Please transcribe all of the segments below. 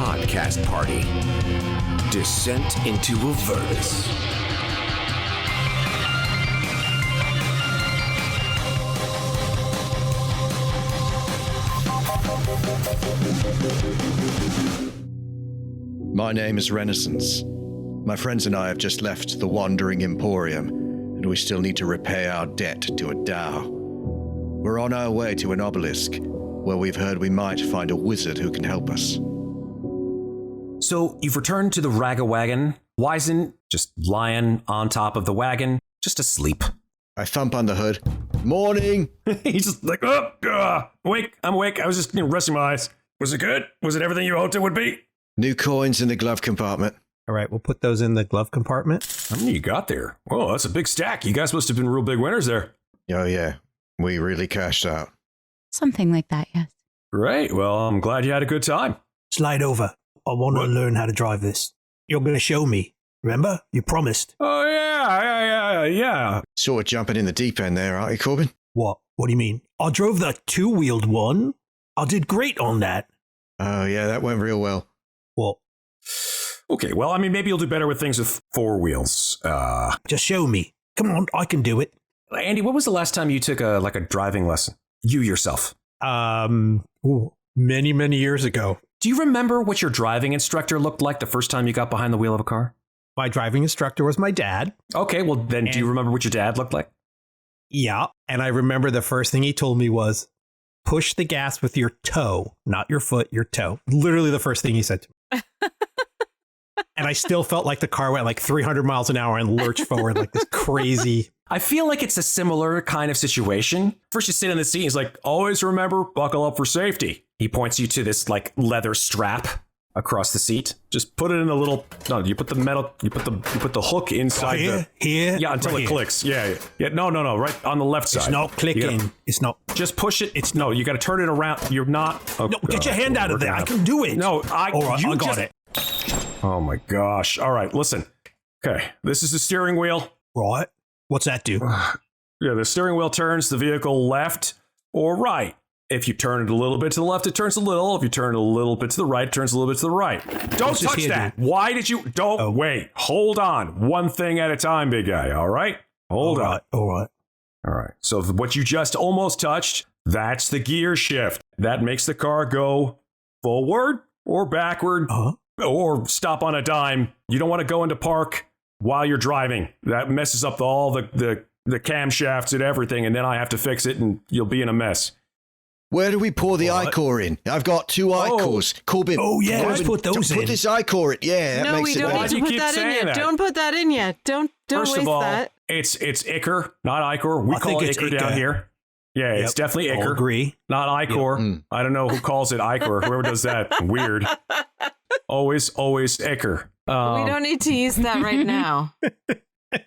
podcast party. Descent into Avernus. My name is Renascence. My friends and I have just left the Wandering Emporium, and we still need to repay our debt to a Tao. We're on our way to an obelisk, where we've heard we might find a wizard who can help us. So you've returned to the Ragawagon. Wizen just lying on top of the wagon, just asleep. I thump on the hood. Morning! He's just like, awake, I'm awake. I was just resting my eyes. Was it good? Was it everything you hoped it would be? New coins in the glove compartment. All right, we'll put those in the glove compartment. How many you got there? Whoa, that's a big stack. You guys must have been real big winners there. Oh yeah, we really cashed out. Something like that, yes. Great. Well, I'm glad you had a good time. Slide over. I want to learn how to drive this. You're going to show me. Remember? You promised. Oh, yeah. Sort of jumping in the deep end there, aren't you, Corbin? What? What do you mean? I drove the two-wheeled one. I did great on that. Oh yeah, that went real well. What? Okay, well, I mean, maybe you'll do better with things with four wheels. Just show me. Come on, I can do it. Andy, what was the last time you took a driving lesson? You yourself. Many, many years ago. Do you remember what your driving instructor looked like the first time you got behind the wheel of a car? My driving instructor was my dad. Okay, well then do you remember what your dad looked like? Yeah, and I remember the first thing he told me was, push the gas with your toe, not your foot, your toe. Literally the first thing he said to me. And I still felt like the car went like 300 miles an hour and lurched forward like this crazy. I feel like it's a similar kind of situation. First you sit in the seat, he's like, always remember, buckle up for safety. He points you to this like leather strap across the seat. Just put it in a little, no, you put the metal, you put the hook inside here, yeah, until right it here. clicks. Yeah, no, right on the left side. It's not clicking. It's not. Just push it. No, you got to turn it around. You're not. Oh, no, get your hand out of there. I can do it. No, All right, I got it. Oh my gosh. All right, listen. Okay, this is the steering wheel. Right. What's that do? Yeah, the steering wheel turns the vehicle left or right. If you turn it a little bit to the left, it turns a little. If you turn it a little bit to the right, it turns a little bit to the right. Don't touch that. Why did you? Don't wait. Hold on. One thing at a time, big guy. All right? Hold on. All right. So what you just almost touched, that's the gear shift. That makes the car go forward or backward or stop on a dime. You don't want to go into park while you're driving. That messes up all the camshafts and everything, and then I have to fix it, and you'll be in a mess. Where do we pour the ichor in? I've got two ichors. Corbin. Oh, yeah, let's put those in. Put this ichor in. Yeah, that makes it better. No, we don't need to put that in yet. Don't put that in yet. Don't First waste of all, that. it's Ichor, not Ichor. We call it Ichor down here. Yeah, it's definitely Ichor. I'll agree. Not Ichor. Yep. I don't know who calls it Ichor. Whoever does that. Weird. Always Ichor. We don't need to use that right now. It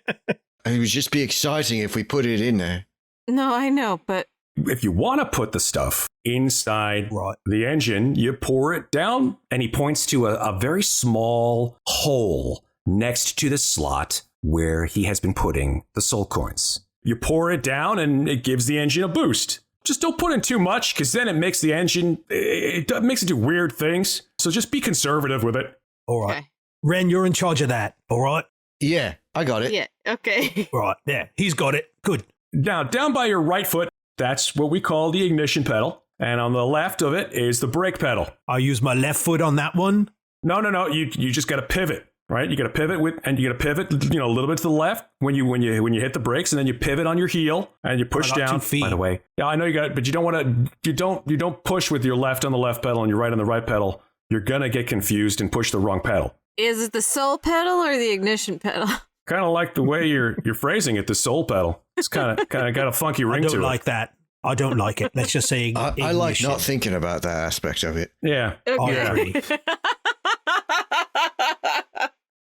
would just be exciting if we put it in there. No, I know, but if you want to put the stuff inside the engine, you pour it down, and he points to a very small hole next to the slot where he has been putting the soul coins. You pour it down, and it gives the engine a boost. Just don't put in too much, because then it makes the engine, it makes it do weird things. So just be conservative with it. All right. Okay. Ren, you're in charge of that. All right. Yeah, I got it. Yeah, okay. Right. Yeah, he's got it. Good. Now, down by your right foot, that's what we call the ignition pedal. And on the left of it is the brake pedal. I use my left foot on that one. No. You just got to pivot, right? You got to pivot a little bit to the left when you hit the brakes, and then you pivot on your heel and you push down. 2 feet. By the way, yeah, I know you got it, but you don't want to. You don't push with your left on the left pedal and your right on the right pedal. You're gonna get confused and push the wrong pedal. Is it the soul pedal or the ignition pedal? Kind of like the way you're phrasing it, the soul pedal. It's kind of got a funky ring to it. I don't like that. I don't like it. Let's just say I like not thinking about that aspect of it. Yeah. Okay.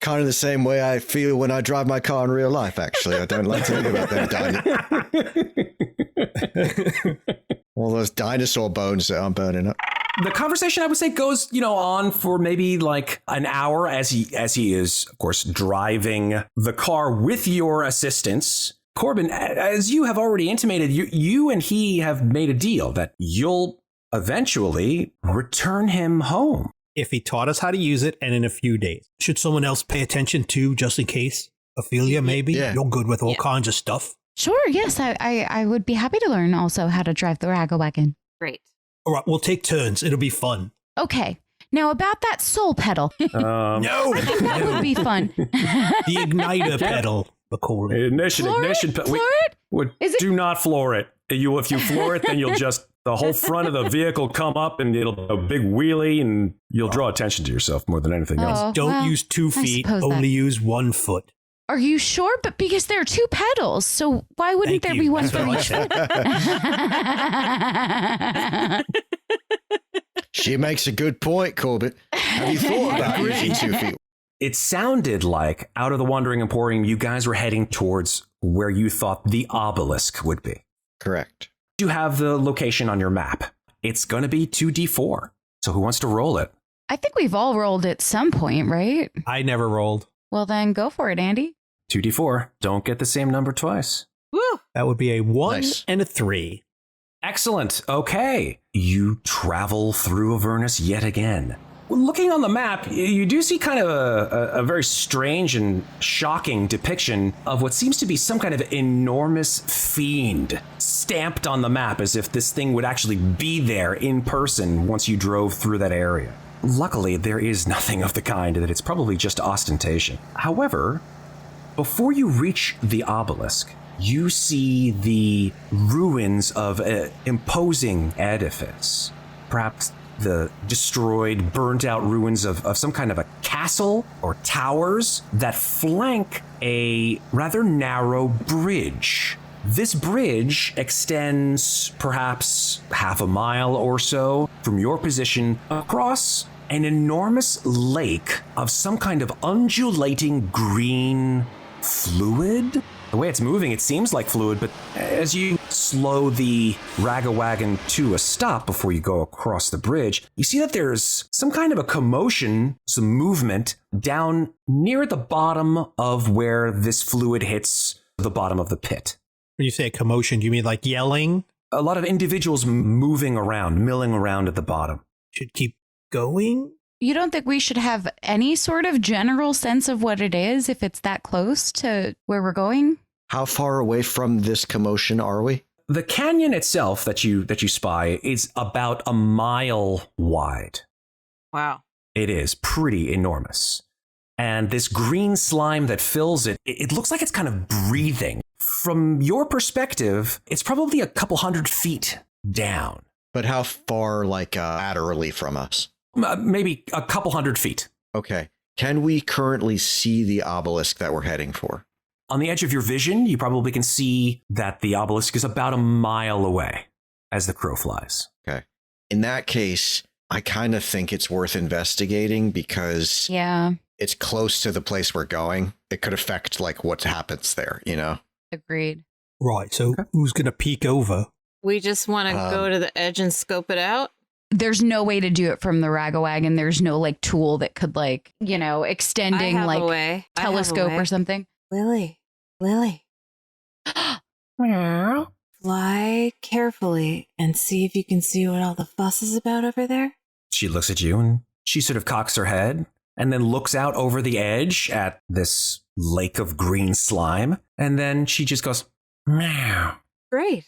Kind of the same way I feel when I drive my car in real life, actually. I don't like to think about them all those dinosaur bones that I'm burning up. The conversation, I would say, goes, on for maybe like an hour as he is, of course, driving the car with your assistance. Corbin, as you have already intimated, you and he have made a deal that you'll eventually return him home. if he taught us how to use it and in a few days. Should someone else pay attention too, just in case? Ofelia, maybe? Yeah. You're good with all kinds of stuff. Sure, yes. I would be happy to learn also how to drive the ragga wagon. Great. All right, we'll take turns. It'll be fun. Okay. Now about that soul pedal. No! I think that would be fun. The igniter pedal, the call it. Ignition. Floor it? Is it- Do not floor it. If you floor it, then you'll just, the whole front of the vehicle come up and it'll be a big wheelie and you'll draw attention to yourself more than anything else. Oh, Don't well, use 2 I feet, suppose only that- use 1 foot. Are you sure? But because there are 2 pedals, so why wouldn't Thank there you. be one That's for what I each said. foot? She makes a good point, Corbin. Have you thought about using 2 feet? It sounded like out of the Wandering Emporium, you guys were heading towards where you thought the obelisk would be. Correct. You have the location on your map. It's going to be 2d4. So who wants to roll it? I think we've all rolled at some point, right? I never rolled. Well, then go for it, Andy. 2d4. Don't get the same number twice. Woo! That would be a 1 Nice. and a 3. Excellent. Okay. You travel through Avernus yet again. Looking on the map, you do see kind of a very strange and shocking depiction of what seems to be some kind of enormous fiend stamped on the map as if this thing would actually be there in person once you drove through that area. Luckily, there is nothing of the kind, that it's probably just ostentation. However, before you reach the obelisk, you see the ruins of an imposing edifice. Perhaps the destroyed, burnt out ruins of some kind of a castle or towers that flank a rather narrow bridge. This bridge extends perhaps half a mile or so from your position across an enormous lake of some kind of undulating green fluid. The way it's moving, it seems like fluid, but as you slow the ragga wagon to a stop before you go across the bridge, you see that there's some kind of a commotion, some movement down near the bottom of where this fluid hits the bottom of the pit. When you say a commotion, do you mean like yelling? A lot of individuals moving around, milling around at the bottom. Should keep going? You don't think we should have any sort of general sense of what it is if it's that close to where we're going? How far away from this commotion are we? The canyon itself that you spy is about a mile wide. Wow. It is pretty enormous. And this green slime that fills it, it looks like it's kind of breathing. From your perspective, it's probably a couple 100 feet down. But how far, laterally from us? Maybe a couple 100 feet. Okay. Can we currently see the obelisk that we're heading for? On the edge of your vision, you probably can see that the obelisk is about a mile away as the crow flies. Okay. In that case, I kind of think it's worth investigating because Yeah, it's close to the place we're going. It could affect what happens there, you know? agreed. Right, so who's going to peek over? We just want to go to the edge and scope it out. There's no way to do it from the ragga wagon. There's no tool that could extending I have a way. I have a telescope way. or something. Lily. Fly carefully and see if you can see what all the fuss is about over there. She looks at you and she sort of cocks her head and then looks out over the edge at this lake of green slime. And then she just goes, meow. Great.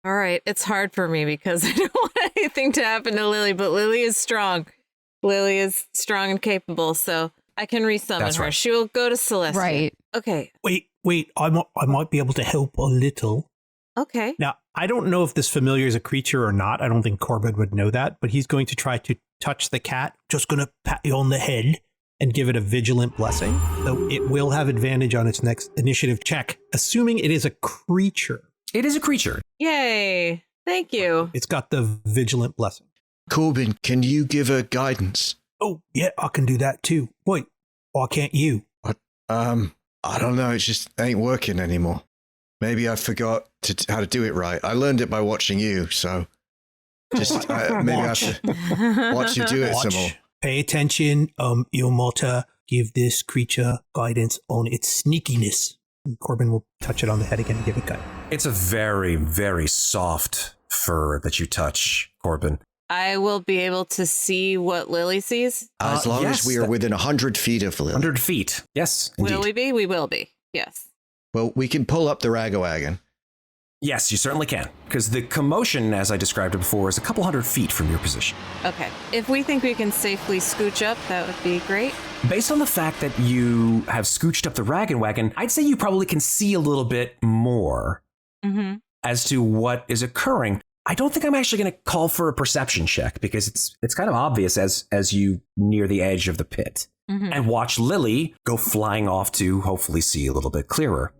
All right. It's hard for me because I don't want anything to happen to Lily, but Lily is strong. Lily is strong and capable, so I can resummon That's her. right. She will go to Celestia. Right. Okay. Wait, I might be able to help a little. Okay. Now, I don't know if this familiar is a creature or not. I don't think Corbin would know that, but he's going to try to touch the cat. Just going to pat you on the head and give it a vigilant blessing. So it will have advantage on its next initiative check, assuming it is a creature. It is a creature. Yay. Thank you. It's got the vigilant blessing. Corbin, can you give her guidance? Oh, yeah, I can do that too. Wait, why can't you? What? I don't know. It just ain't working anymore. Maybe I forgot how to do it right. I learned it by watching you, so just maybe I have to watch you do it some more. Pay attention, Ilmota. Give this creature guidance on its sneakiness. And Corbin will touch it on the head again and give it guidance. It's a very, very soft fur that you touch, Corbin. I will be able to see what Lily sees. As long as we are within 100 feet of Lily. 100 feet. Yes, indeed. Will we be? We will be. Yes. Well, we can pull up the ragawagon. Yes, you certainly can. Because the commotion, as I described it before, is a couple hundred feet from your position. Okay. If we think we can safely scooch up, that would be great. Based on the fact that you have scooched up the wagon, I'd say you probably can see a little bit more as to what is occurring. I don't think I'm actually going to call for a perception check because it's kind of obvious as you near the edge of the pit. And watch Lily go flying off to hopefully see a little bit clearer.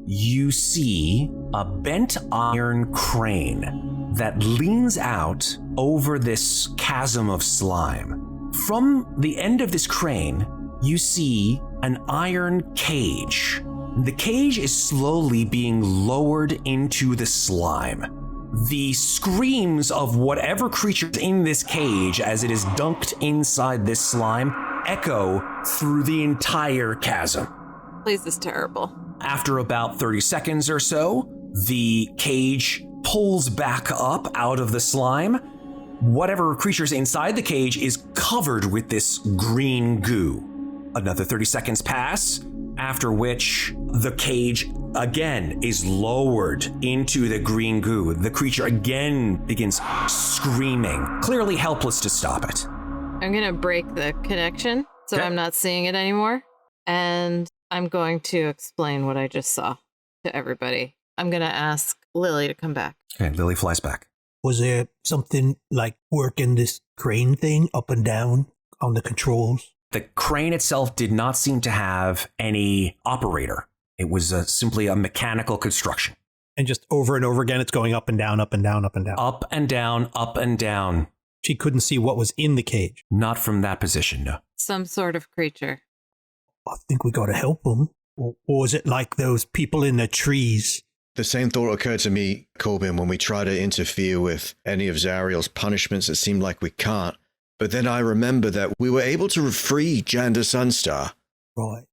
You see a bent iron crane that leans out over this chasm of slime. From the end of this crane, you see an iron cage. The cage is slowly being lowered into the slime. The screams of whatever creature's in this cage as it is dunked inside this slime echo through the entire chasm. Please, this is terrible. After about 30 seconds or so, the cage pulls back up out of the slime. Whatever creature's inside the cage is covered with this green goo. Another 30 seconds pass, after which the cage again is lowered into the green goo. The creature again begins screaming, clearly helpless to stop it. I'm going to break the connection so I'm not seeing it anymore. And I'm going to explain what I just saw to everybody. I'm going to ask Lily to come back. Okay, Lily flies back. Was there something like working this crane thing up and down on the controls? The crane itself did not seem to have any operator. It was simply a mechanical construction. And just over and over again, it's going up and down, up and down, up and down. Up and down, up and down. She couldn't see what was in the cage. Not from that position, no. Some sort of creature. I think we got to help them. Or was it like those people in the trees? The same thought occurred to me, Corbin, when we try to interfere with any of Zariel's punishments. It seemed like we can't. But then I remember that we were able to free Jander Sunstar. Right.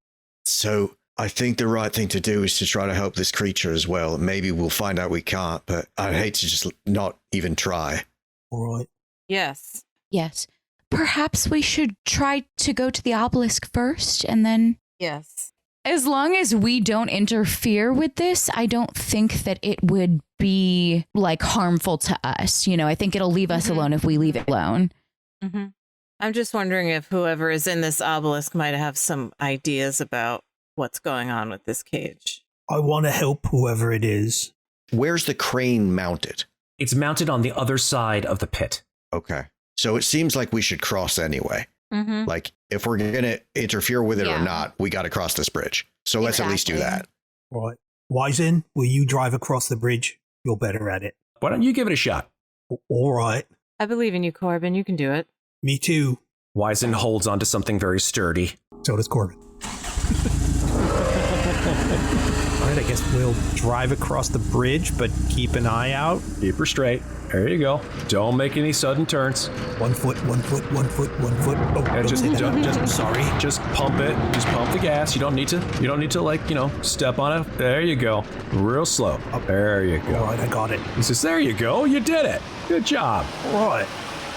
So I think the right thing to do is to try to help this creature as well. Maybe we'll find out we can't, but I'd hate to just not even try. All right. Yes. Yes. Perhaps we should try to go to the obelisk first and then... Yes. As long as we don't interfere with this, I don't think that it would be like harmful to us. You know, I think it'll leave us alone if we leave it alone. I'm just wondering if whoever is in this obelisk might have some ideas about what's going on with this cage. I want to help whoever it is. Where's the crane mounted? It's mounted on the other side of the pit. Okay. So it seems like we should cross anyway. Like, if we're going to interfere with it or not, we got to cross this bridge. So let's at least do that. All right. Wizen, will you drive across the bridge? You're better at it. Why don't you give it a shot? All right. I believe in you, Corbin. You can do it. Me too. Wizen holds onto something very sturdy. So does Corbin. All right, I guess we'll drive across the bridge, but keep an eye out. Keep her straight. There you go. Don't make any sudden turns. 1 foot, 1 foot, 1 foot, 1 foot. Oh, Yeah, sorry. Just pump it. Just pump the gas. You don't need to like, step on it. There you go. Real slow. There you go. All right, I got it. He says, there you go. You did it. Good job. All right.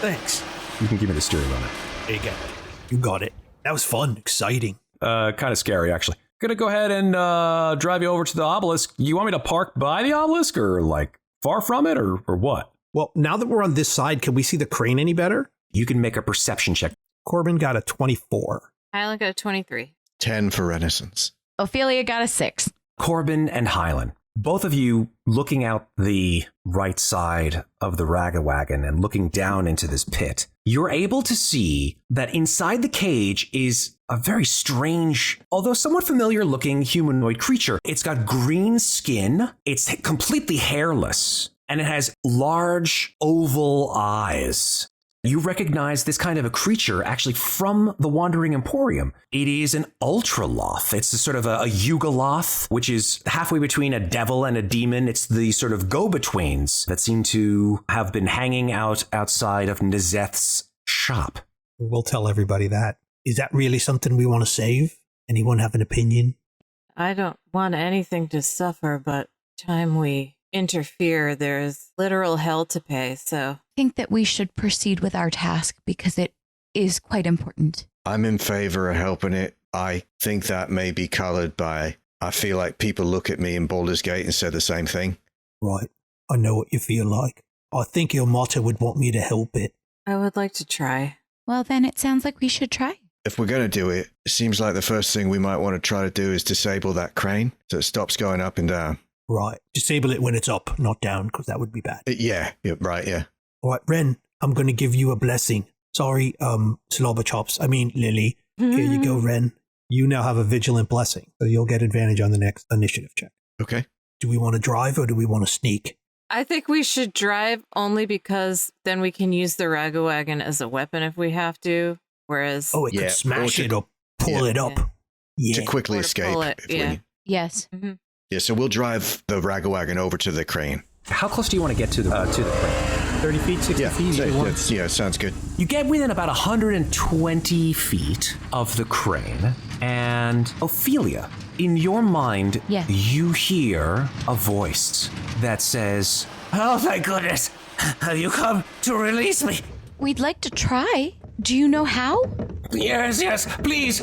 Thanks. You can give me the steering on it. There you go. You got it. That was fun. Exciting. Kind of scary, actually. Gonna go ahead and drive you over to the obelisk. You want me to park by the obelisk or like far from it or what? Well, now that we're on this side, can we see the crane any better? You can make a perception check. Corbin got a 24. Hylan got a 23. 10 for Renaissance. Ophelia got a 6. Corbin and Hylan, both of you looking out the right side of the wagon and looking down into this pit, you're able to see that inside the cage is a very strange, although somewhat familiar looking humanoid creature. It's got green skin. It's completely hairless. And it has large oval eyes. You recognize this kind of a creature actually from the Wandering Emporium. It is an ultraloth. It's a sort of a yugoloth, which is halfway between a devil and a demon. It's the sort of go-betweens that seem to have been hanging out outside of Nezeth's shop. We'll tell everybody that. Is that really something we want to save? Anyone have an opinion? I don't want anything to suffer, but time we interfere, there's literal hell to pay, so. I think that we should proceed with our task because it is quite important. I'm in favor of helping it. I think that may be colored by, I feel like people look at me in Baldur's Gate and say the same thing. Right. I know what you feel like. I think your motto would want me to help it. I would like to try. Well, then it sounds like we should try. If we're going to do it, it seems like the first thing we might want to try to do is disable that crane so it stops going up and down. Right. Disable it when it's up, not down, because that would be bad. Yeah, right, yeah. All right, Ren, I'm going to give you a blessing. Sorry, Slobber Chops. I mean, Lily. Here you go, Ren. You now have a vigilant blessing, so you'll get advantage on the next initiative check. Okay. Do we want to drive or do we want to sneak? I think we should drive only because then we can use the Ragawagon as a weapon if we have to. Whereas, it could smash it or pull it up. Yeah. To quickly Or to escape. pull it, yeah. Yes. Mm-hmm. Yeah, so we'll drive the Ragawagon over to the crane. How close do you want to get to the crane? 30 feet, 60 feet. Yeah, sounds good. You get within about 120 feet of the crane, and Ofelia, in your mind, you hear a voice that says, "Oh, thank goodness, have you come to release me?" We'd like to try. Do you know how? Yes, please.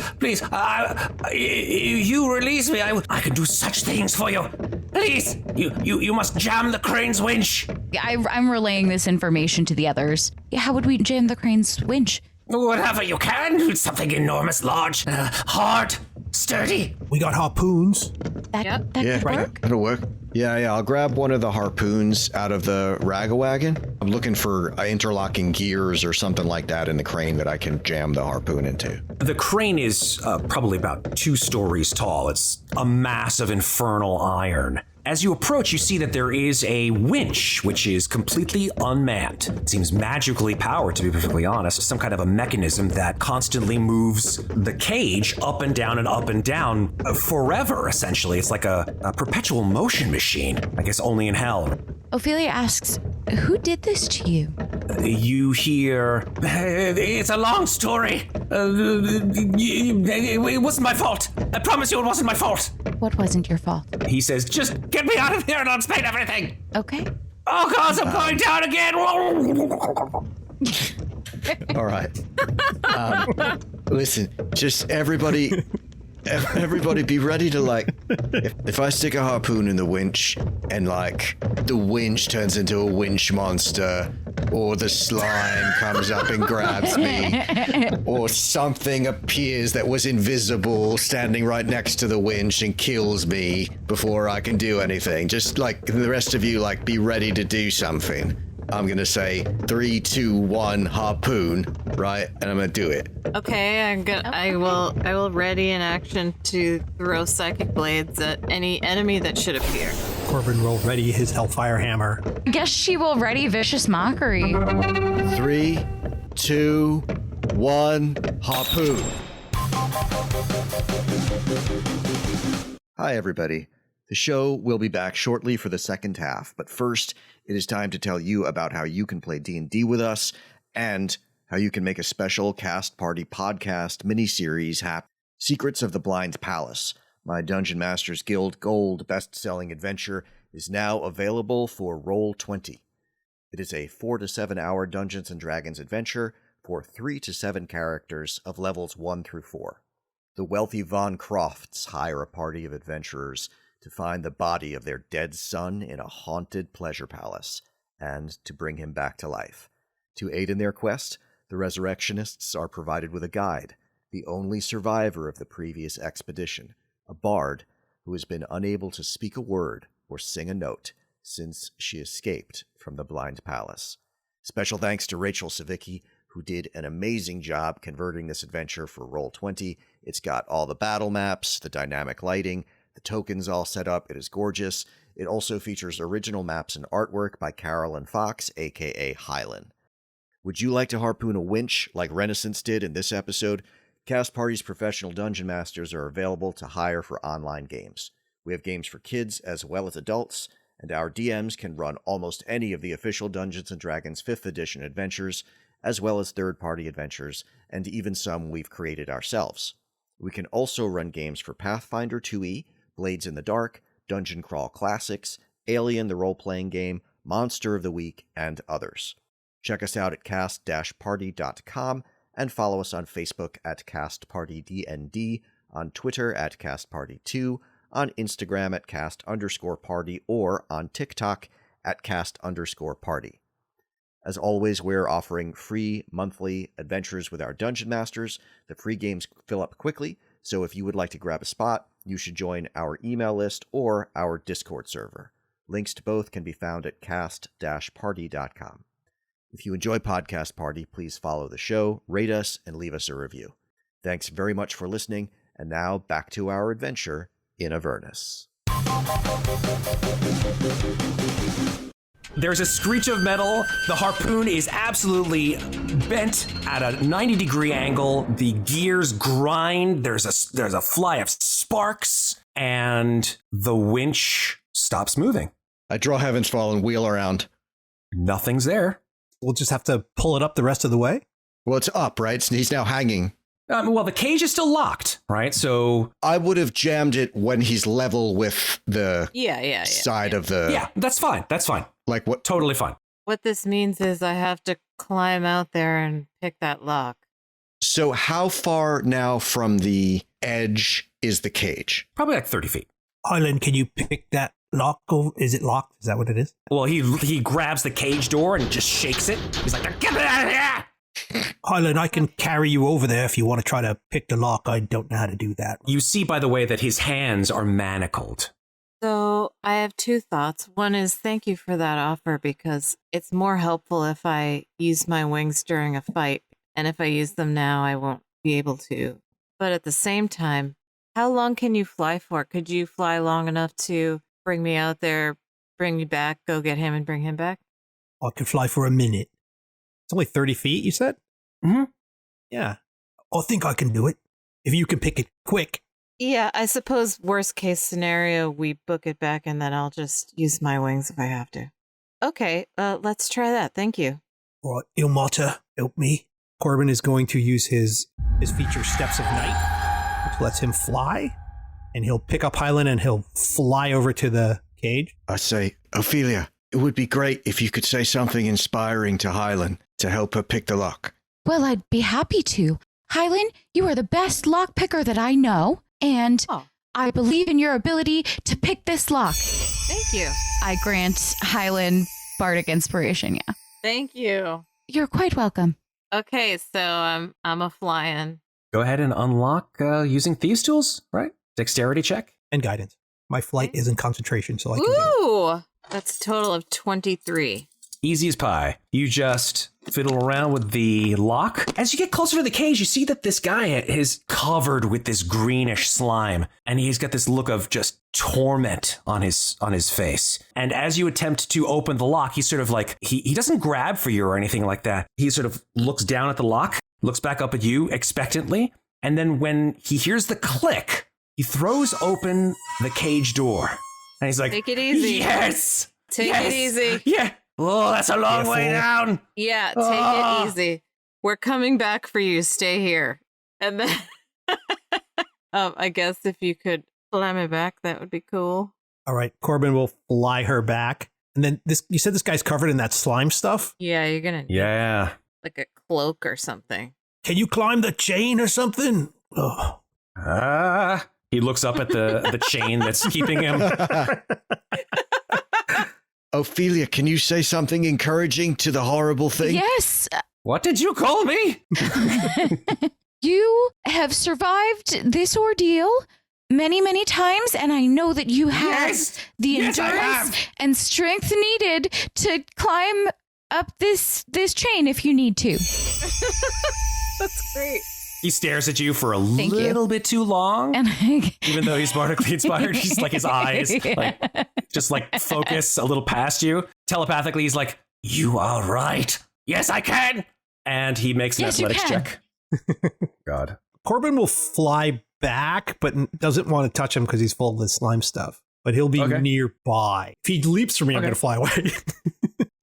You release me. I can do such things for you. Please, you must jam the crane's winch. I'm relaying this information to the others. How would we jam the crane's winch? Whatever you can. It's something enormous, large, hard, sturdy. We got harpoons. That could work. That'll work. Yeah, I'll grab one of the harpoons out of the Ragawagon. I'm looking for interlocking gears or something like that in the crane that I can jam the harpoon into. The crane is probably about 2 stories tall. It's a mass of infernal iron. As you approach, you see that there is a winch, which is completely unmanned. It seems magically powered, to be perfectly honest. Some kind of a mechanism that constantly moves the cage up and down forever, essentially. It's like a perpetual motion machine, I guess only in hell. Ophelia asks, who did this to you? You hear, it's a long story. It wasn't my fault. I promise you it wasn't my fault. What wasn't your fault? He says, just get me out of here and I'll explain everything. Okay. Oh, God, I'm going down again. All right. Listen, just everybody be ready to if I stick a harpoon in the winch and the winch turns into a winch monster, or the slime comes up and grabs me, or something appears that was invisible standing right next to the winch and kills me before I can do anything. Just the rest of you, be ready to do something. I'm gonna say 3, 2, 1, harpoon, right? And I'm gonna do it. Okay, I will ready an action to throw psychic blades at any enemy that should appear. Corbin will ready his Hellfire Hammer. Guess she will ready Vicious Mockery. 3, 2, 1, harpoon. Hi, everybody. The show will be back shortly for the second half, but first, it is time to tell you about how you can play D&D with us and how you can make a special cast party podcast miniseries happen. Secrets of the Blind Palace, my Dungeon Masters Guild Gold best-selling adventure, is now available for Roll20. It is a 4 to 7 hour Dungeons & Dragons adventure for 3 to 7 characters of levels 1 through 4. The wealthy Von Crofts hire a party of adventurers to find the body of their dead son in a haunted pleasure palace, and to bring him back to life. To aid in their quest, the Resurrectionists are provided with a guide, the only survivor of the previous expedition, a bard who has been unable to speak a word or sing a note since she escaped from the Blind Palace. Special thanks to Rachel Savicki, who did an amazing job converting this adventure for Roll20. It's got all the battle maps, the dynamic lighting, the tokens all set up. It is gorgeous. It also features original maps and artwork by Carolyn Fox, aka Hylan. Would you like to harpoon a winch like Renascence did in this episode? Cast Party's professional dungeon masters are available to hire for online games. We have games for kids as well as adults, and our DMs can run almost any of the official Dungeons & Dragons 5th edition adventures, as well as third-party adventures, and even some we've created ourselves. We can also run games for Pathfinder 2e, Blades in the Dark, Dungeon Crawl Classics, Alien the Role-Playing Game, Monster of the Week, and others. Check us out at cast-party.com and follow us on Facebook at CastPartyDND, on Twitter at CastParty2, on Instagram at cast_party, or on TikTok at cast_party. As always, we're offering free monthly adventures with our Dungeon Masters. The free games fill up quickly, so if you would like to grab a spot, you should join our email list or our Discord server. Links to both can be found at cast-party.com. If you enjoy Podcast Party, please follow the show, rate us, and leave us a review. Thanks very much for listening, and now back to our adventure in Avernus. There's a screech of metal. The harpoon is absolutely bent at a 90-degree angle. The gears grind. There's a fly of sparks, and the winch stops moving. I draw Heaven's Fall and wheel around. Nothing's there. We'll just have to pull it up the rest of the way? Well, it's up, right? He's now hanging. Well, the cage is still locked, right? So I would have jammed it when he's level with the side of the... Yeah, that's fine. That's fine. Like what? Totally fine. What this means is I have to climb out there and pick that lock. So how far now from the edge is the cage? Probably like 30 feet. Hylan, can you pick that lock? Is it locked? Is that what it is? Well, he grabs the cage door and just shakes it. He's like, get me out of here! Hylan, I can carry you over there if you want to try to pick the lock. I don't know how to do that. You see, by the way, that his hands are manacled. So I have two thoughts. One is thank you for that offer because it's more helpful if I use my wings during a fight. And if I use them now, I won't be able to. But at the same time, how long can you fly for? Could you fly long enough to bring me out there, bring me back, go get him and bring him back? I can fly for a minute. It's only 30 feet, you said? Mm-hmm. Yeah. I think I can do it. If you can pick it quick. Yeah, I suppose worst case scenario, we book it back and then I'll just use my wings if I have to. Okay, let's try that. Thank you. All right, Ilmata, help me. Corbin is going to use his feature Steps of Night, which lets him fly. And he'll pick up Hylan and he'll fly over to the cage. I say, Ofelia, it would be great if you could say something inspiring to Hylan to help her pick the lock. Well, I'd be happy to. Hylan, you are the best lock picker that I know, and I believe in your ability to pick this lock. Thank you. I grant Hylan Bardic Inspiration, yeah. Thank you. You're quite welcome. Okay, so I'm a flying. Go ahead and unlock using Thieves' Tools, right? Dexterity check. And guidance. My flight is in concentration, so I can do it. Ooh! That's a total of 23. Easy as pie. You just fiddle around with the lock. As you get closer to the cage, you see that this guy is covered with this greenish slime, and he's got this look of just torment on his face. And as you attempt to open the lock, he's sort of like, he doesn't grab for you or anything like that. He sort of looks down at the lock, looks back up at you expectantly, and then when he hears the click, he throws open the cage door. And he's like, take it easy. Yes! Take it easy. Yeah. Oh, that's a long way down. Yeah, take it easy. We're coming back for you. Stay here. And then, I guess if you could fly me back, that would be cool. All right, Corbin will fly her back. And then you said this guy's covered in that slime stuff? Yeah, you're going to Yeah. like a cloak or something. Can you climb the chain or something? Oh. He looks up at the chain that's keeping him. Ofelia, can you say something encouraging to the horrible thing? Yes. What did you call me? You have survived this ordeal many, many times, and I know that you have the endurance and strength needed to climb up this chain if you need to. That's great. He stares at you for a little bit too long. And even though he's bardically inspired, he's like his eyes just focus a little past you. Telepathically, he's like, "You are right. Yes, I can." And he makes an athletics check. God. Corbin will fly back, but doesn't want to touch him because he's full of the slime stuff. But he'll be nearby. If he leaps from me, I'm going to fly away.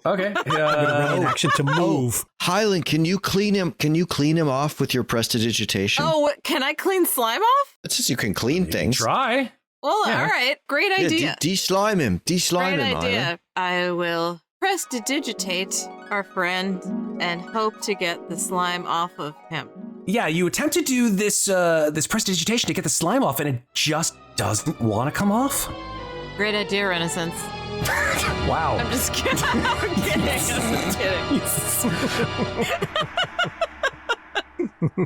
Okay. I'm going to run in action to move. Hylan, can you clean him off with your prestidigitation? Oh, can I clean slime off? It says you can clean things. Try. Well, all right. Great idea. Yeah, de-slime him. De-slime Great him, idea. I will prestidigitate our friend and hope to get the slime off of him. Yeah, you attempt to do this prestidigitation to get the slime off, and it just doesn't want to come off. Great idea, Renascence. Wow. I'm just kidding. I'm kidding. I'm just kidding.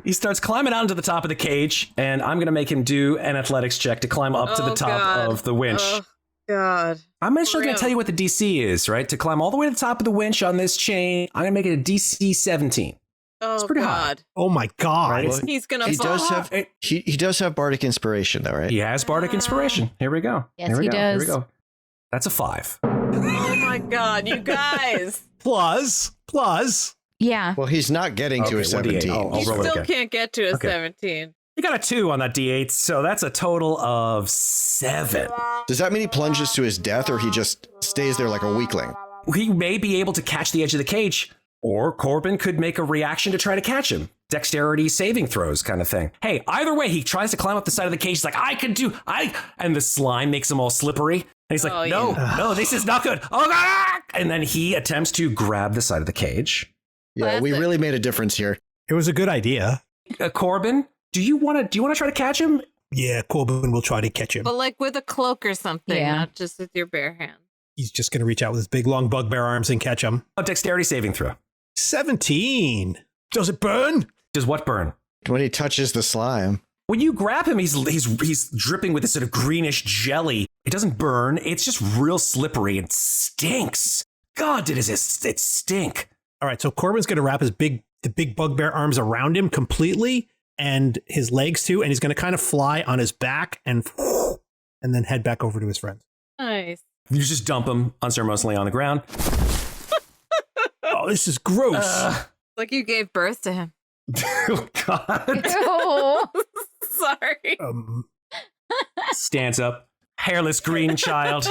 He starts climbing out into the top of the cage, and I'm going to make him do an athletics check to climb up to the top of the winch. Oh, God. I'm actually going to tell you what the DC is, right? To climb all the way to the top of the winch on this chain, I'm going to make it a DC 17. Oh, it's pretty God. high. Oh my God. Right? He's going to He fall. does have he does have bardic inspiration though, right? He has bardic inspiration. Here we go. Yes, Here we he go. does. Here we go. That's a 5. Oh, my God, you guys. Plus. Yeah. Well, he's not getting to a Okay, 17. I'll You roll it still again. can't get to a Okay. 17. You got a 2 on that D8, so that's a total of 7. Does that mean he plunges to his death, or he just stays there like a weakling? He may be able to catch the edge of the cage, or Corbin could make a reaction to try to catch him. Dexterity saving throws kind of thing. Hey, either way, he tries to climb up the side of the cage. He's like, and the slime makes him all slippery. And he's like, Oh, no, this is not good. Oh, God. And then he attempts to grab the side of the cage. Yeah, we Classic. really made a difference here. It was a good idea. Corbin, do you want to try to catch him? Yeah, Corbin will try to catch him. But like with a cloak or something, Yeah. not just with your bare hand. He's just going to reach out with his big, long bugbear arms and catch him. A dexterity saving throw. 17. Does it burn? Does what burn? When he touches the slime. When you grab him, he's dripping with this sort of greenish jelly. It doesn't burn. It's just real slippery and stinks. God, it stink. All right, so Corbin's going to wrap the big bugbear arms around him completely, and his legs too, and he's going to kind of fly on his back and then head back over to his friends. Nice. You just dump him unceremoniously on the ground. Oh, this is gross. Like you gave birth to him. Oh, God. Oh. Sorry. Stands up. Hairless green child.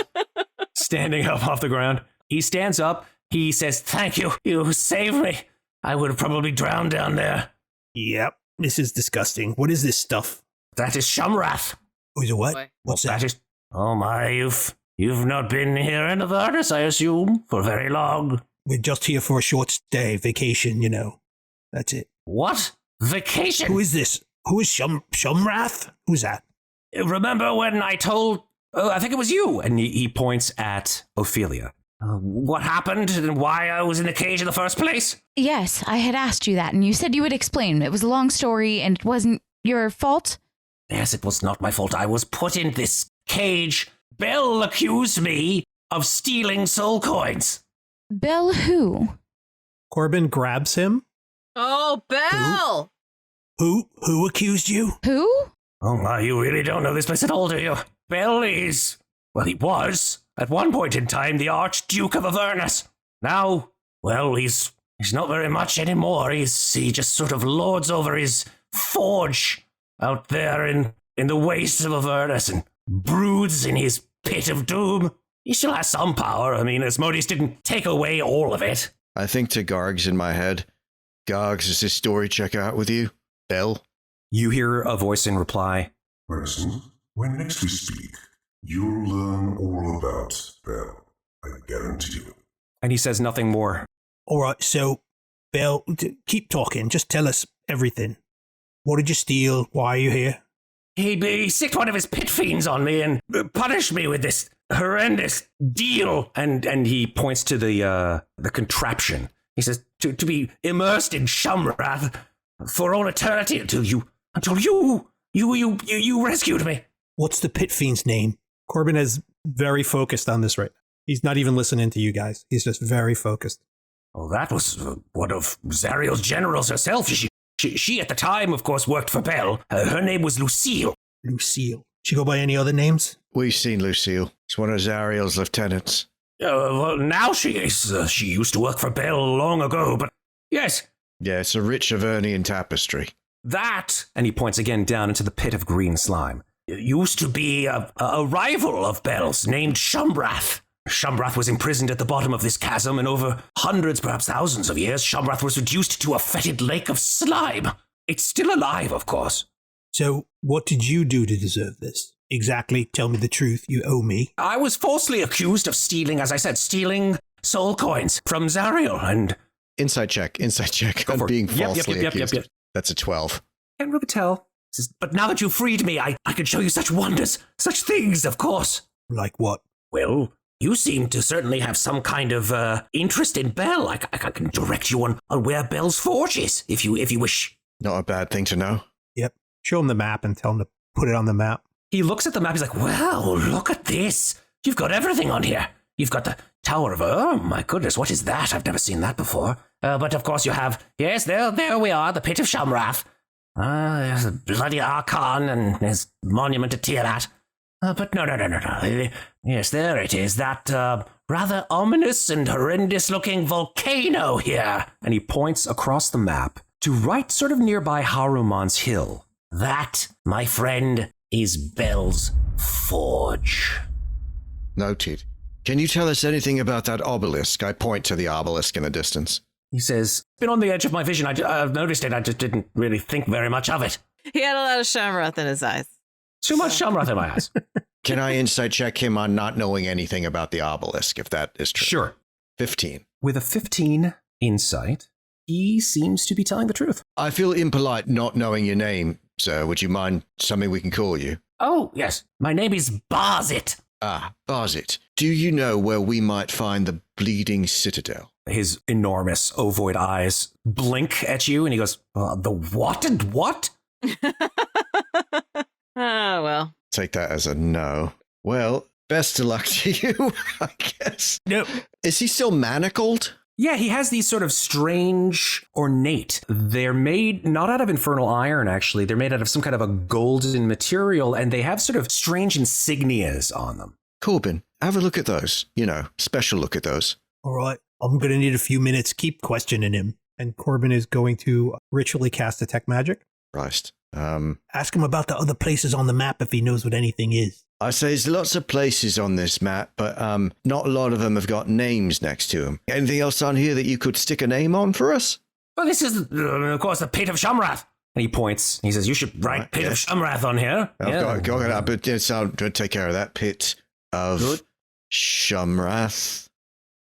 Standing up off the ground. He stands up. He says, "Thank you. You saved me. I would have probably drowned down there." Yep, this is disgusting. What is this stuff? That is Shumrath. Oh, is it what? Boy. What's That that? is... Oh my, you've not been here in Avernus, I assume, for very long. We're just here for a short stay, vacation, you know. That's it. What? Vacation? Who is this? Who is Shumrath? Who's that? Remember when I told... I think it was you. And he points at Ofelia. What happened and why I was in the cage in the first place? Yes, I had asked you that, and you said you would explain. It was a long story, and it wasn't your fault. Yes, it was not my fault. I was put in this cage. Bell accused me of stealing soul coins. Bell who? Corbin grabs him. Oh, Belle! Who accused you? Who? Oh my, you really don't know this place at all, do you? Bell is... Well, he was, at one point in time, the Archduke of Avernus. Now, well, he's not very much anymore. He just sort of lords over his forge out there in the wastes of Avernus and broods in his pit of doom. He still has some power. I mean, Asmodeus didn't take away all of it. I think to Gargs in my head. Gargs, does this story check out with you? Bell? You hear a voice in reply. Renascence, when next we speak, you'll learn all about Bell. I guarantee you. And he says nothing more. All right, so, Bell, keep talking. Just tell us everything. What did you steal? Why are you here? He sicked one of his pit fiends on me and punished me with this horrendous deal. And he points to the contraption. He says, to be immersed in Shumrath for all eternity until you rescued me. What's the pit fiend's name? Corbin is very focused on this right now. He's not even listening to you guys. He's just very focused. Oh, that was one of Zariel's generals herself. She at the time, of course, worked for Bell. Her name was Lucille. Lucille. She go by any other names? We've seen Lucille. It's one of Zariel's lieutenants. Well, now she is. She used to work for Bell long ago, but yes. Yeah, it's a rich Avernian tapestry. That, and he points again down into the pit of green slime, used to be a rival of Bell's named Shumrath. Shumrath was imprisoned at the bottom of this chasm, and over hundreds, perhaps thousands of years, Shumrath was reduced to a fetid lake of slime. It's still alive, of course. So, what did you do to deserve this? exactly? Tell me the truth. You owe me. I was falsely accused of stealing, as I said, stealing soul coins from Zariel, and... Inside check. Go I'm for it. being falsely Yep. accused. That's a 12. Can't really tell. But now that you freed me, I can show you such wonders, such things, of course. Like what? Well, you seem to certainly have some kind of interest in Bell. I can direct you on where Bell's forge is, if you wish. Not a bad thing to know. Yep. Show him the map and tell him to put it on the map. He looks at the map, he's like, well, look at this. You've got everything on here. You've got the Tower of... Oh, my goodness, what is that? I've never seen that before. But of course you have... Yes, there we are, the Pit of Shamrath. There's a bloody Archon and his monument to Tiamat. But no. Yes, there it is, that rather ominous and horrendous-looking volcano here. And he points across the map to right sort of nearby Haruman's Hill. That, my friend, is Bell's forge. Noted. Can you tell us anything about that obelisk? I point to the obelisk in the distance. He says, it's been on the edge of my vision. I've noticed it. I just didn't really think very much of it. He had a lot of Shamroth in his eyes. Too much Shamrath in my eyes. Can I insight check him on not knowing anything about the obelisk, if that is true? Sure. 15. With a 15 insight, he seems to be telling the truth. I feel impolite not knowing your name, sir. Would you mind something we can call you? Oh, yes. My name is Baazit. Ah, Baazit. Do you know where we might find the Bleeding Citadel? His enormous ovoid eyes blink at you, and he goes, the what and what? Oh, well. Take that as a no. Well, best of luck to you, I guess. Nope. Is he still manacled? Yeah, he has these sort of strange ornate. They're made not out of infernal iron, actually. They're made out of some kind of a golden material, and they have sort of strange insignias on them. Corbin, have a look at those. Special look at those. All right. I'm going to need a few minutes. Keep questioning him. And Corbin is going to ritually cast Detect Magic. Christ. Ask him about the other places on the map if he knows what anything is. I say there's lots of places on this map, but not a lot of them have got names next to them. Anything else on here that you could stick a name on for us? Well, this is, of course, the Pit of Shamrath. And he points. He says, you should write Pit of Shamrath on here. Go ahead. But I'll take care of that. Pit of Shamrath.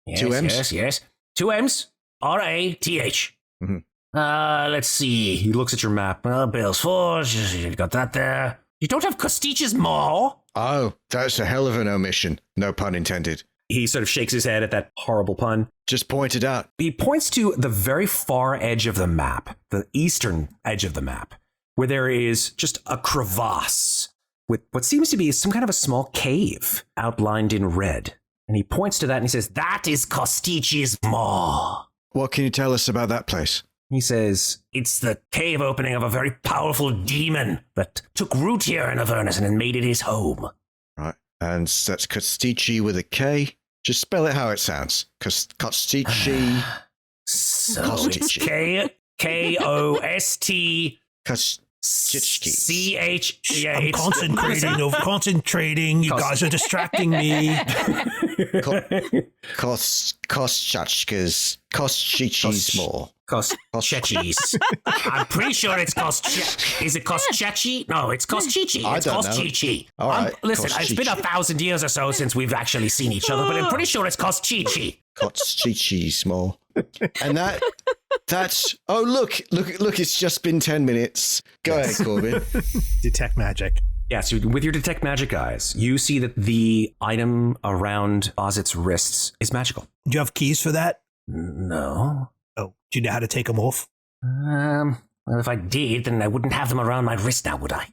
Yes, 2 M's? Yes. 2 M's. R-A-T-H. Mm-hmm. Let's see. He looks at your map. Bell's Forge. You got that there. You don't have Costich's Maw. Oh, that's a hell of an omission. No pun intended. He sort of shakes his head at that horrible pun. Just point it out. He points to the very far edge of the map, the eastern edge of the map, where there is just a crevasse with what seems to be some kind of a small cave outlined in red. And he points to that and he says, that is Costich's Maw. What can you tell us about that place? He says, it's the cave opening of a very powerful demon that took root here in Avernus and made it his home. Right. And that's Costichi with a K. Just spell it how it sounds. Costichi. So it's K-O-S-T... C-H... Yeah, I'm concentrating. You guys are distracting me. Kostchichi's more. Kostchechis. I'm pretty sure it's Is it Kostchechi? No, it's Kostchichi. It's Kostchichi. All right. Listen, it's been 1,000 years or so since we've actually seen each other, but I'm pretty sure it's Kostchichi. Kostchichi's more. And that's... Oh, look, it's just been 10 minutes. Go ahead, Corbin. Detect Magic. Yeah, so with your Detect Magic eyes, you see that the item around Baazit's wrists is magical. Do you have keys for that? No. Oh, do you know how to take them off? Well, if I did, then I wouldn't have them around my wrist now, would I?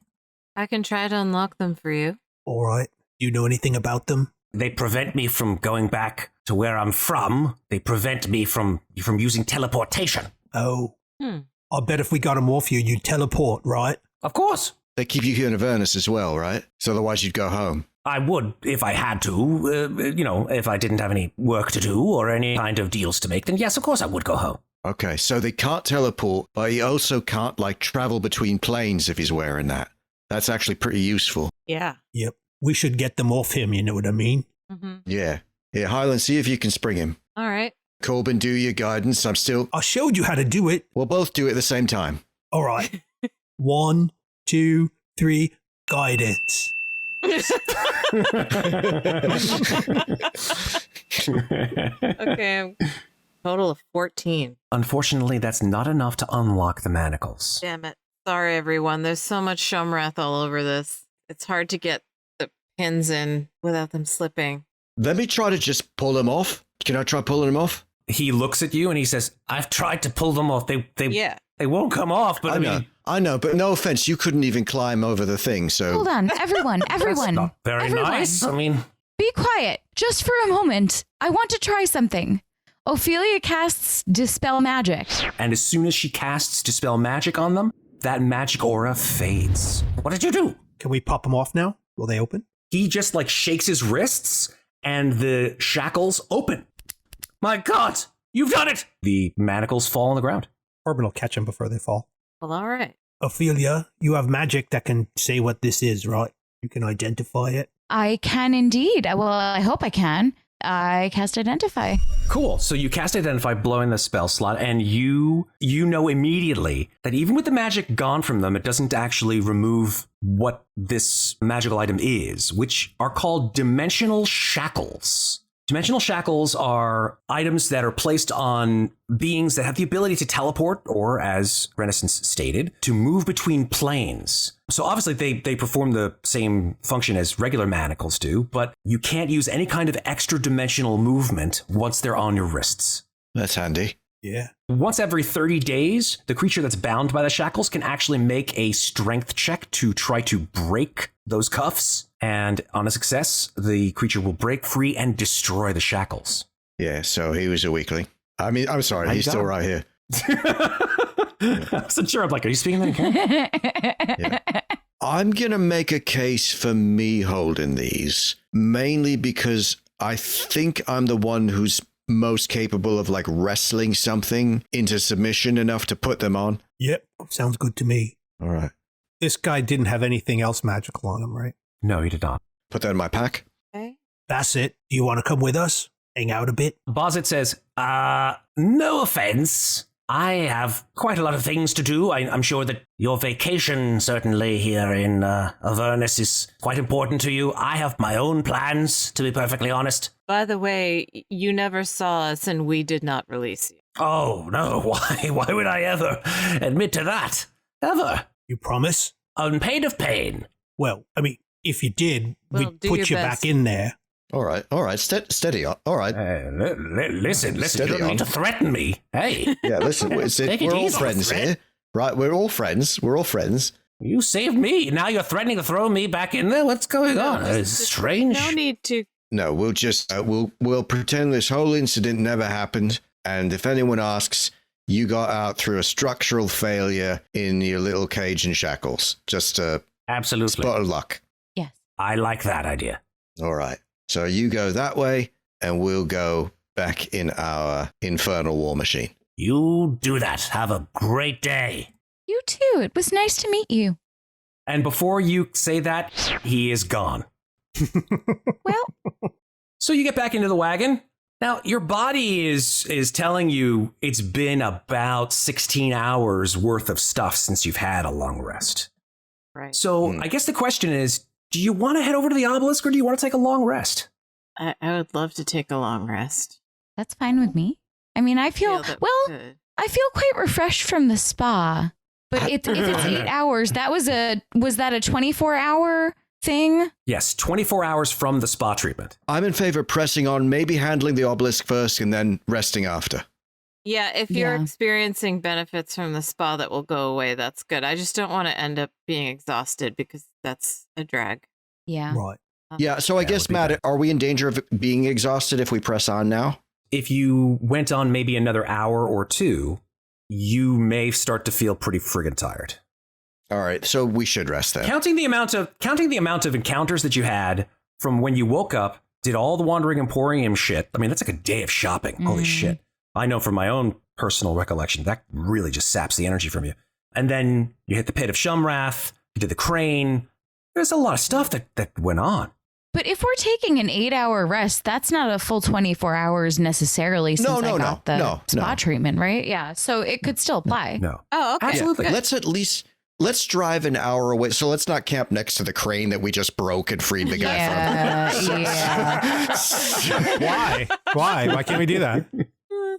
I can try to unlock them for you. All right. Do you know anything about them? They prevent me from going back to where I'm from. They prevent me from using teleportation. Oh. I bet if we got them off you, you'd teleport, right? Of course. They keep you here in Avernus as well, right? So otherwise you'd go home. I would if I had to. If I didn't have any work to do or any kind of deals to make, then yes, of course I would go home. Okay, so they can't teleport, but he also can't, travel between planes if he's wearing that. That's actually pretty useful. Yeah. Yep. We should get them off him, you know what I mean? Mm-hmm. Yeah. Yeah, Hylan, see if you can spring him. All right. Corbin, do your guidance. I showed you how to do it. We'll both do it at the same time. All right. 1, 2, 3, guidance. Okay, total of 14. Unfortunately, that's not enough to unlock the manacles. Damn it. Sorry, everyone. There's so much Shumrath all over this. It's hard to get the pins in without them slipping. Let me try to just pull them off. Can I try pulling them off? He looks at you and he says, I've tried to pull them off. They won't come off, but I know, but no offense, you couldn't even climb over the thing, so... Hold on, everyone. That's not very nice. I mean... Be quiet, just for a moment. I want to try something. Ofelia casts Dispel Magic. And as soon as she casts Dispel Magic on them, that magic aura fades. What did you do? Can we pop them off now? Will they open? He just shakes his wrists and the shackles open. My God, you've done it! The manacles fall on the ground. Corbin will catch them before they fall. Well, all right. Ophelia, you have magic that can say what this is, right? You can identify it. I can indeed. Well, I hope I can. I cast Identify. Cool. So you cast Identify, blowing the spell slot, and you know immediately that even with the magic gone from them, it doesn't actually remove what this magical item is, which are called dimensional shackles. Dimensional shackles are items that are placed on beings that have the ability to teleport, or as Renascence stated, to move between planes. So obviously they perform the same function as regular manacles do, but you can't use any kind of extra dimensional movement once they're on your wrists. That's handy. Yeah. Once every 30 days, the creature that's bound by the shackles can actually make a strength check to try to break those cuffs. And on a success, the creature will break free and destroy the shackles. Yeah, so he was a weakling. I mean, I'm sorry, he's still right here. I wasn't sure. I'm like, are you speaking again? Yeah. I'm going to make a case for me holding these, mainly because I think I'm the one who's most capable of wrestling something into submission enough to put them on. Yep, sounds good to me. All right. This guy didn't have anything else magical on him, right? No, he did not. Put that in my pack. Okay. Baazit, do you want to come with us? Hang out a bit? Baazit says, no offense. I have quite a lot of things to do. I'm sure that your vacation, certainly here in Avernus, is quite important to you. I have my own plans, to be perfectly honest. By the way, you never saw us and we did not release you. Oh, no. Why would I ever admit to that? Ever? You promise? On pain of pain. Well, I mean, if you did, Well, we'd do put your you best. back in there. All right. Steady on. All right. Listen, you Steady don't on. need to threaten me. Hey, Yeah, listen, Take it we're all easy, friends friend. here. Right, we're all friends. you saved me. Now you're threatening to throw me back in there? What's going on? It's strange. No need to. No, we'll just, we'll pretend this whole incident never happened. And if anyone asks, you got out through a structural failure in your little cage and shackles. Just a Absolutely. spot of luck. Yes. I like that idea. All right. So you go that way, and we'll go back in our infernal war machine. You do that. Have a great day. You too. It was nice to meet you. And before you say that, he is gone. Well, So you get back into the wagon. Now, your body is telling you it's been about 16 hours worth of stuff since you've had a long rest. Right. So I guess the question is, do you want to head over to the obelisk or do you want to take a long rest? I would love to take a long rest. that's fine with me. I mean, I feel, that well, good. I feel quite refreshed from the spa. But if it's 8 hours, was that a 24-hour thing? Yes, 24 hours from the spa treatment. I'm in favor of pressing on, maybe handling the obelisk first and then resting after. Yeah, if you're Yeah. experiencing benefits from the spa that will go away, that's good. I just don't want to end up being exhausted because that's a drag. Yeah. Right. Yeah, so I That guess, would be Matt, bad. are we in danger of being exhausted if we press on now? If you went on maybe another hour or two, you may start to feel pretty friggin' tired. All right, so we should rest then. Counting the amount of encounters that you had from when you woke up, did all the Wandering Emporium shit. I mean, that's like a day of shopping. Holy shit. I know from my own personal recollection, that really just saps the energy from you. And then you hit the pit of Shumrath, you did the crane. There's a lot of stuff that went on. But if we're taking an 8-hour rest, that's not a full 24 hours necessarily since I got the spa treatment, right? Yeah. So it could still apply. No. Oh, okay. Absolutely. Good. Let's at least let's drive an hour away. So let's not camp next to the crane that we just broke and freed the guy from. Why? Why can't we do that?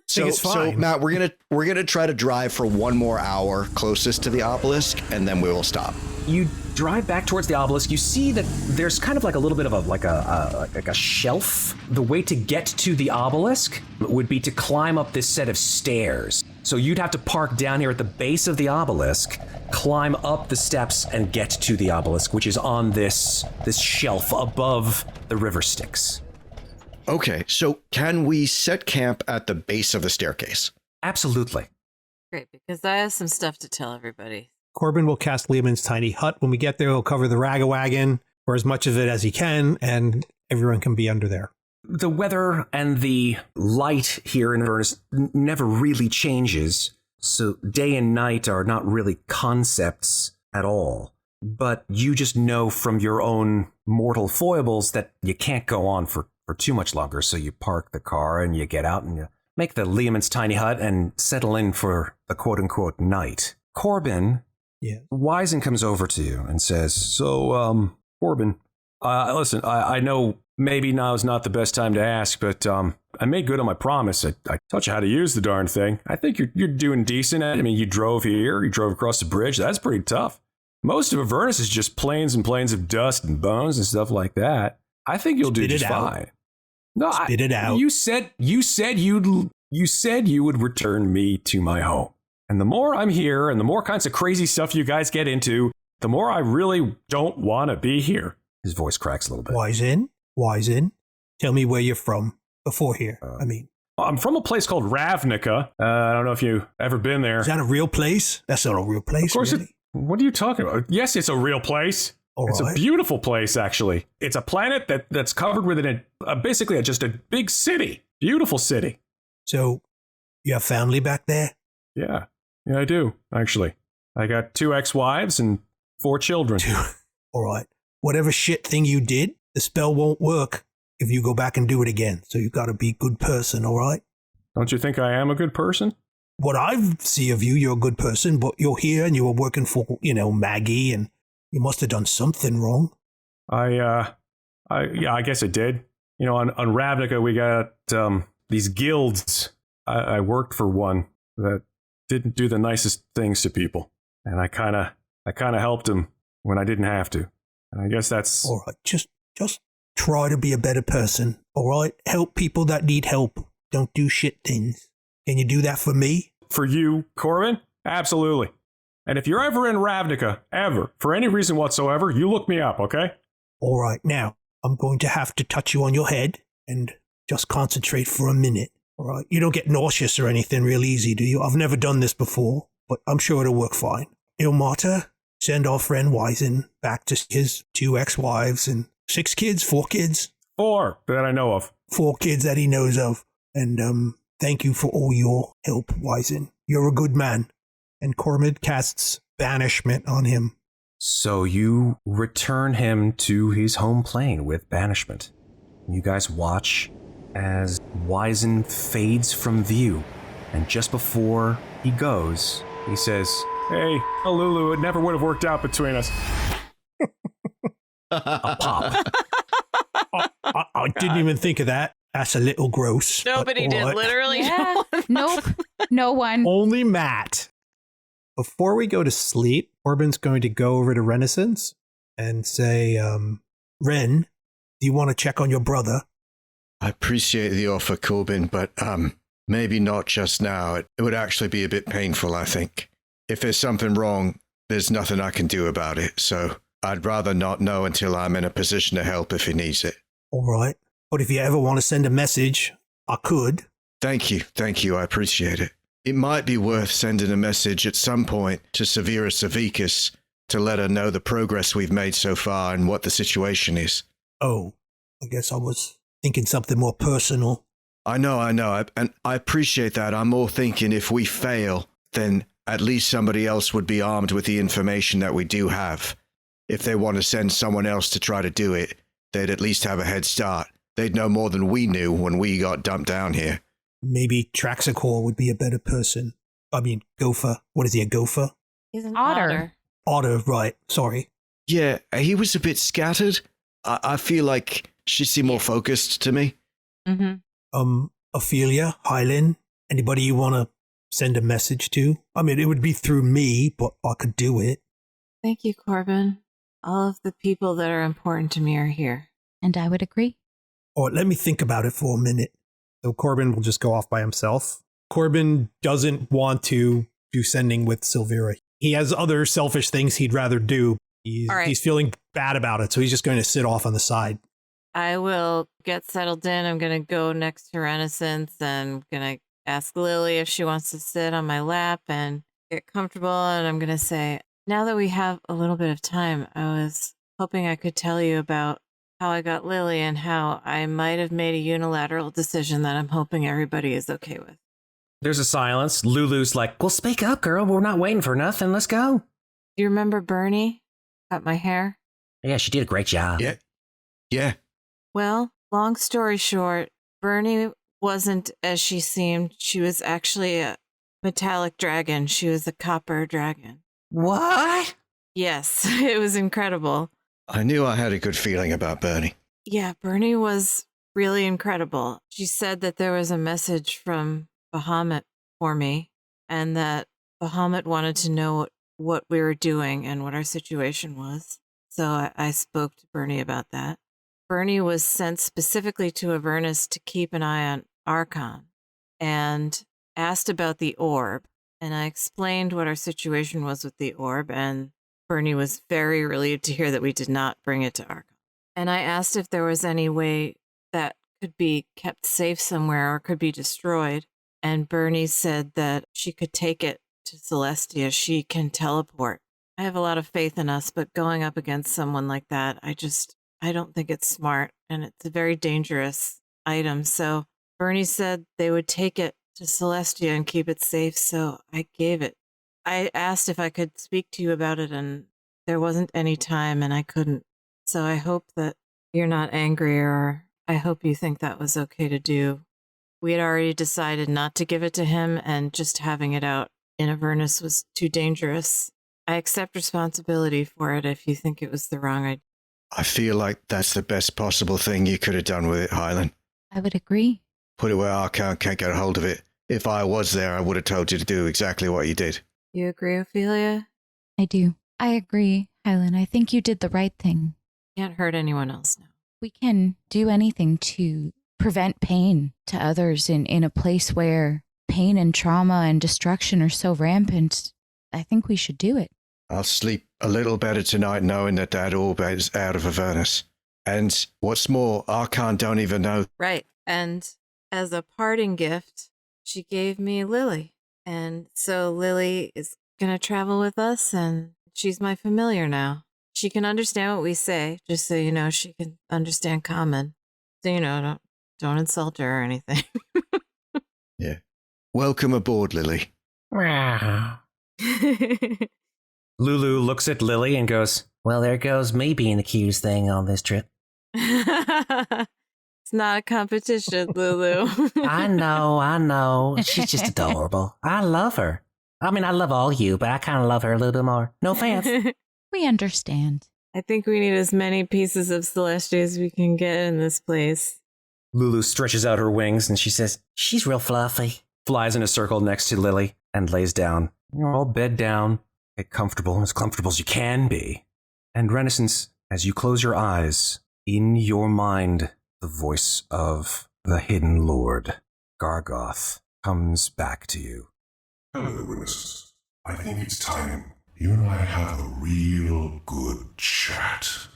So Matt, we're gonna try to drive for one more hour closest to the obelisk, and then we will stop. You drive back towards the obelisk. You see that there's kind of like a little bit of a shelf. The way to get to the obelisk would be to climb up this set of stairs. So you'd have to park down here at the base of the obelisk, climb up the steps, and get to the obelisk, which is on this shelf above the river Styx. Okay, so can we set camp at the base of the staircase? Absolutely. Great, because I have some stuff to tell everybody. Corbin will cast Liamon's tiny hut. When we get there, he'll cover the ragawagon for as much of it as he can, and everyone can be under there. The weather and the light here in Avernus never really changes, so day and night are not really concepts at all. But you just know from your own mortal foibles that you can't go on for too much longer, so you park the car and you get out and you make the Liamon's tiny hut and settle in for the quote-unquote night. Corbin, Wizen comes over to you and says, so, Corbin, listen, I know maybe now's not the best time to ask, but I made good on my promise. I taught you how to use the darn thing. I think you're doing decent at it. I mean, you drove here, you drove across the bridge. That's pretty tough. Most of Avernus is just plains and plains of dust and bones and stuff like that. I think you'll do just fine. No, Spit it out. You said you would return me to my home. And the more I'm here and the more kinds of crazy stuff you guys get into, the more I really don't want to be here. His voice cracks a little bit. Wizen, tell me where you're from before here. I'm from a place called Ravnica. I don't know if you've ever been there. Is that a real place? That's not a real place, of course really. What are you talking about? Yes, it's a real place. It's a beautiful place, actually. It's a planet that's covered with basically just a big city. Beautiful city. So, you have family back there? Yeah, I do, actually. I got 2 ex-wives and 4 children. All right. Whatever shit thing you did, the spell won't work if you go back and do it again. So you got to be a good person, all right? Don't you think I am a good person? What I see of you, you're a good person, but you're here and you were working for, Maggie, and you must have done something wrong. I guess I did. On Ravnica, we got these guilds. I worked for one that didn't do the nicest things to people, and I kind of helped him when I didn't have to. And I guess that's all right. Just try to be a better person. All right, help people that need help. Don't do shit things. Can you do that for me? For you, Corbin? Absolutely. And if you're ever in Ravnica, ever, for any reason whatsoever, you look me up, okay? All right, now, I'm going to have to touch you on your head and just concentrate for a minute, all right? You don't get nauseous or anything real easy, do you? I've never done this before, but I'm sure it'll work fine. Ilmata, send our friend Wizen back to his 2 ex-wives and 6 kids, 4 kids? 4 that I know of. 4 kids that he knows of. And thank you for all your help, Wizen. You're a good man. And Corbin casts banishment on him. So you return him to his home plane with banishment. You guys watch as Wizen fades from view. And just before he goes, he says, "Hey, Lulu, it never would have worked out between us." A pop. I didn't even think of that. That's a little gross. Nobody did, literally. Yeah. Nope. No one. Only Matt. Before we go to sleep, Corbin's going to go over to Renascence and say, Ren, do you want to check on your brother? I appreciate the offer, Corbin, but maybe not just now. It would actually be a bit painful, I think. If there's something wrong, there's nothing I can do about it, so I'd rather not know until I'm in a position to help if he needs it. All right. But if you ever want to send a message, I could. Thank you, I appreciate it. It might be worth sending a message at some point to Severa Savicus to let her know the progress we've made so far and what the situation is. Oh, I guess I was thinking something more personal. I know, and I appreciate that. I'm more thinking if we fail, then at least somebody else would be armed with the information that we do have. If they want to send someone else to try to do it, they'd at least have a head start. They'd know more than we knew when we got dumped down here. Maybe Traxacor would be a better person. I mean, Gopher. What is he, a gopher? He's an Otter. Otto, right. Sorry. Yeah, he was a bit scattered. I feel like she seemed more focused to me. Mm-hmm. Ofelia, Hylan, anybody you want to send a message to? I mean, it would be through me, but I could do it. Thank you, Corbin. All of the people that are important to me are here. And I would agree. All right, let me think about it for a minute. So Corbin will just go off by himself. Corbin doesn't want to do sending with Silvera. He has other selfish things he'd rather do. He's feeling bad about it, so he's just going to sit off on the side. I will get settled in. I'm going to go next to Renascence and I'm going to ask Lily if she wants to sit on my lap and get comfortable. And I'm going to say, now that we have a little bit of time, I was hoping I could tell you about how I got Lily and how I might have made a unilateral decision that I'm hoping everybody is okay with. There's a silence. Lulu's like, well, speak up, girl. We're not waiting for nothing. Let's go. Do you remember Bernie? Cut my hair? Yeah, she did a great job. Yeah. Well, long story short, Bernie wasn't as she seemed. She was actually a metallic dragon. She was a copper dragon. What? Yes, it was incredible. I knew I had a good feeling about Bernie. Yeah, Bernie was really incredible. She said that there was a message from Bahamut for me and that Bahamut wanted to know what we were doing and what our situation was. So I spoke to Bernie about that. Bernie was sent specifically to Avernus to keep an eye on Archon and asked about the orb. And I explained what our situation was with the orb, and Bernie was very relieved to hear that we did not bring it to Archon. And I asked if there was any way that could be kept safe somewhere or could be destroyed. And Bernie said that she could take it to Celestia. She can teleport. I have a lot of faith in us, but going up against someone like that, I don't think it's smart. And it's a very dangerous item. So Bernie said they would take it to Celestia and keep it safe. So I gave it. I asked if I could speak to you about it, and there wasn't any time, and I couldn't. So I hope that you're not angry, or I hope you think that was okay to do. We had already decided not to give it to him, and just having it out in Avernus was too dangerous. I accept responsibility for it if you think it was the wrong idea. I feel like that's the best possible thing you could have done with it, Hylan. I would agree. Put it where Archon can't get a hold of it. If I was there, I would have told you to do exactly what you did. You agree, Ofelia? I do. I agree, Hylan. I think you did the right thing. Can't hurt anyone else now. We can do anything to prevent pain to others in a place where pain and trauma and destruction are so rampant. I think we should do it. I'll sleep a little better tonight knowing that orb is out of Avernus. And what's more, Archon don't even know. Right. And as a parting gift, she gave me Lily. And so Lily is going to travel with us, and she's my familiar now. She can understand what we say, just so you know, she can understand common. So, you know, don't insult her or anything. Yeah. Welcome aboard, Lily. Lulu looks at Lily and goes, well, there goes me being the cutest thing on this trip. It's not a competition, Lulu. I know. She's just adorable. I love her. I mean, I love all you, but I kind of love her a little bit more. No offense. We understand. I think we need as many pieces of Celestia as we can get in this place. Lulu stretches out her wings and she says, she's real fluffy. Flies in a circle next to Lily and lays down. You're all bed down. Get comfortable as you can be. And Renascence, as you close your eyes, in your mind, the voice of the hidden lord, Gargoth, comes back to you. Hello, Renascence. I think it's time you and I have a real good chat.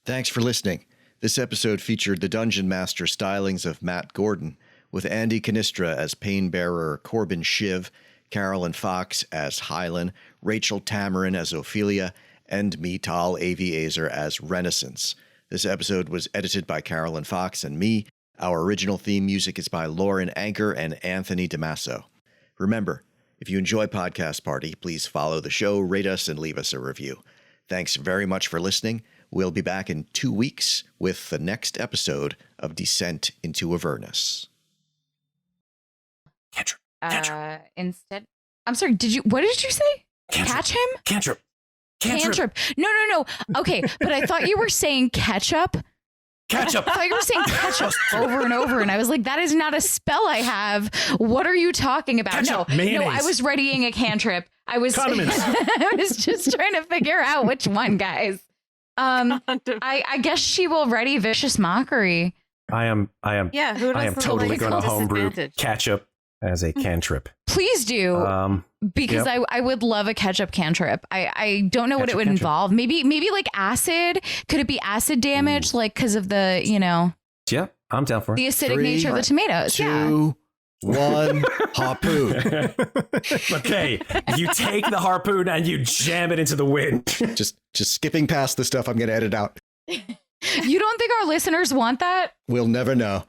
Thanks for listening. This episode featured the Dungeon Master stylings of Matt Gordon, with Andy Cannistra as Painbearer Corbin Shiv, Carolyn Fox as Hylan, Rachel Tamarin as Ofelia, and me, Tal Aviezer, as Renascence. This episode was edited by Carolyn Fox and me. Our original theme music is by Lauren Anker and Anthony DiMasso. Remember, if you enjoy Podcast Party, please follow the show, rate us, and leave us a review. Thanks very much for listening. We'll be back in 2 weeks with the next episode of Descent into Avernus. Instead, I'm sorry. What did you say? Catch him? Cantrip. No. Okay, but I thought you were saying ketchup. Ketchup. I thought you were saying ketchup over and over, and I was like, that is not a spell I have. What are you talking about? Ketchup, no, mayonnaise. I was readying a cantrip. I was just trying to figure out which one, guys. I guess she will ready vicious mockery. I am. Yeah, who I am totally going to homebrew ketchup as a cantrip. Please do, because I would love a ketchup cantrip. I don't know what it would involve. Maybe like acid. Could it be acid damage? Like because of the Yeah, I'm down for it. The acidic nature of the tomatoes. 2, 1, harpoon. Okay, you take the harpoon and you jam it into the wind. Just skipping past the stuff I'm going to edit out. You don't think our listeners want that? We'll never know.